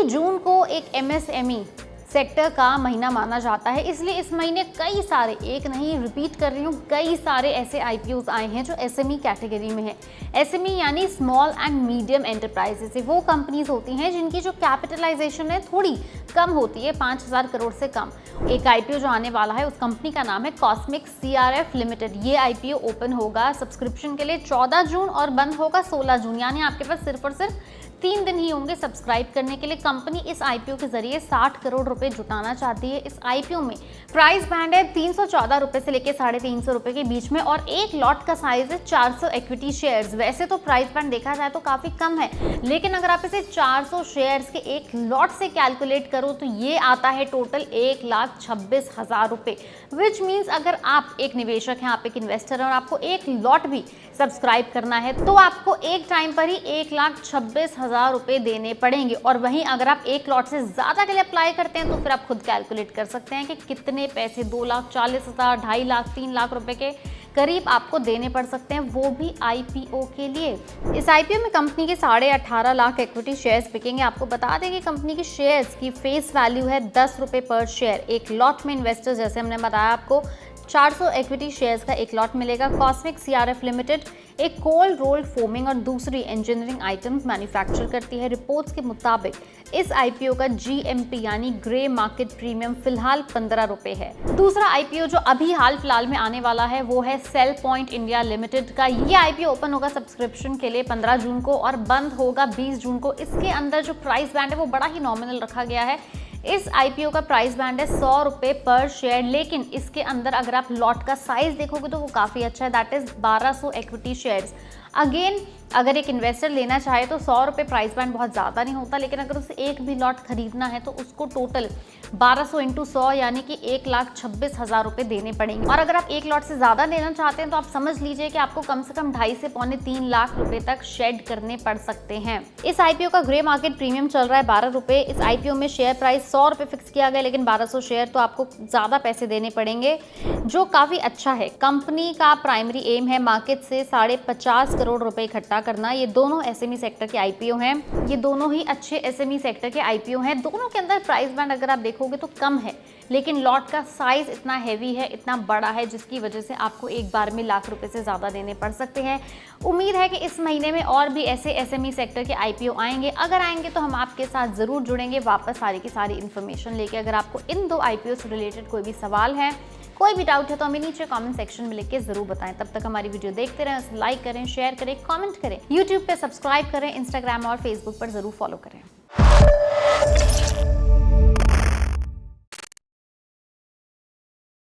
जून को एक MSME sector का महीना माना जाता है, इसलिए इस महीने कई सारे, एक नहीं रिपीट कर रही हूँ, कई सारे ऐसे IPOs आए हैं जो SME कैटेगरी में है। SME यानी स्मॉल एंड मीडियम एंटरप्राइजेस, वो कंपनीज होती हैं जिनकी जो कैपिटलाइजेशन है थोड़ी कम होती है, 5,000 करोड़ से कम। एक IPO जो आने वाला है उस कंपनी का नाम है कॉस्मिक CRF लिमिटेड। ये IPO ओपन होगा सब्सक्रिप्शन के लिए 14 जून और बंद होगा 16 जून, यानी आपके पास सिर्फ और सिर्फ 3 दिन ही होंगे सब्सक्राइब करने के लिए। कंपनी इस IPO के जरिए 60 करोड़ रुपए जुटाना चाहती है। इस IPO में प्राइस बैंड है 314 रुपए से लेकर 350 रुपए के बीच में और एक लॉट का साइज है 400 इक्विटी शेयर्स। वैसे तो प्राइस बैंड देखा जाए तो काफी कम है, लेकिन अगर आप इसे 400 शेयर्स के एक लॉट से कैलकुलेट करो तो ये आता है टोटल 1,26,000 रुपए। विच मीन्स अगर आप एक निवेशक हैं, आप एक इन्वेस्टर हैं और आपको एक लॉट भी सब्सक्राइब करना है तो आपको एक टाइम पर ही 1,26,000 रुपए देने पड़ेंगे। और वहीं अगर आप एक लॉट से ज्यादा के लिए अप्लाई करते हैं तो फिर आप खुद कैलकुलेट कर सकते हैं कि कितने पैसे 2,40,000, 2.5 लाख, 3 लाख रुपए के करीब आपको देने पड़ सकते हैं, वो भी IPO के लिए। इस IPO में कंपनी के 18.5 लाख इक्विटी शेयर्स बिकेंगे। आपको बता दें कि कंपनी के शेयर्स की फेस वैल्यू है 10 रुपए पर शेयर। एक लॉट में इन्वेस्टर, जैसे हमने बताया आपको, 400 इक्विटी शेयर्स का एक लॉट मिलेगा। कॉस्मिक CRF लिमिटेड एक कोल्ड रोल्ड फोमिंग और दूसरी इंजीनियरिंग आइटम्स मैन्युफैक्चर करती है। रिपोर्ट्स के मुताबिक इस IPO का GMP यानी ग्रे मार्केट प्रीमियम फिलहाल 15 रुपए है। दूसरा IPO जो अभी हाल फिलहाल में आने वाला है वो है सेल पॉइंट इंडिया लिमिटेड का। ये IPO ओपन होगा सब्सक्रिप्शन के लिए 15 जून को और बंद होगा 20 जून को। इसके अंदर जो प्राइस बैंड है वो बड़ा ही नॉमिनल रखा गया है। इस IPO का प्राइस बैंड है 100 रुपए पर शेयर, लेकिन इसके अंदर अगर आप लॉट का साइज देखोगे तो वो काफी अच्छा है, that is 1200 equity shares. Again अगर एक इन्वेस्टर लेना चाहे तो 100 रुपए प्राइस बैंड बहुत ज़्यादा नहीं होता, लेकिन अगर उसे एक भी लॉट खरीदना है तो उसको टोटल 1200 × 100 यानी कि 1,26,000 रुपए देने पड़ेंगे। और अगर आप एक लॉट से ज़्यादा लेना चाहते हैं तो आप समझ लीजिए कि आपको कम से कम 2.5 से 3 लाख रुपए तक शेड करने पड़ सकते हैं। इस IPO का ग्रे मार्केट प्रीमियम चल रहा है 12 रुपए। इस IPO में शेयर प्राइस 100 रुपए फिक्स किया गया, लेकिन 1200 शेयर तो आपको ज़्यादा पैसे देने पड़ेंगे, जो काफ़ी अच्छा है। कंपनी का प्राइमरी एम है मार्केट से 50 करोड़ रुपए इकट्ठा करना। ये दोनों SME सेक्टर के IPO हैं, ये दोनों ही अच्छे SME सेक्टर के IPO हैं। दोनों के अंदर प्राइस बैंड अगर आप देखोगे तो कम है, लेकिन लॉट का साइज इतना हैवी है, इतना बड़ा है, जिसकी वजह से आपको एक बार में लाख रुपए से ज़्यादा देने पड़ सकते हैं। उम्मीद है कि इस महीने में और भी ऐसे SME सेक्टर के IPO आएंगे। अगर आएंगे तो हम आपके साथ ज़रूर जुड़ेंगे वापस सारी की सारी इन्फॉर्मेशन लेके। अगर आपको इन 2 IPO से रिलेटेड कोई भी सवाल है, कोई भी डाउट है तो हमें नीचे कमेंट सेक्शन में लिख के जरूर बताएं। तब तक हमारी वीडियो देखते रहें, उसे लाइक करें, शेयर करें, कमेंट करें, यूट्यूब पे सब्सक्राइब करें, इंस्टाग्राम और फेसबुक पर जरूर फॉलो करें।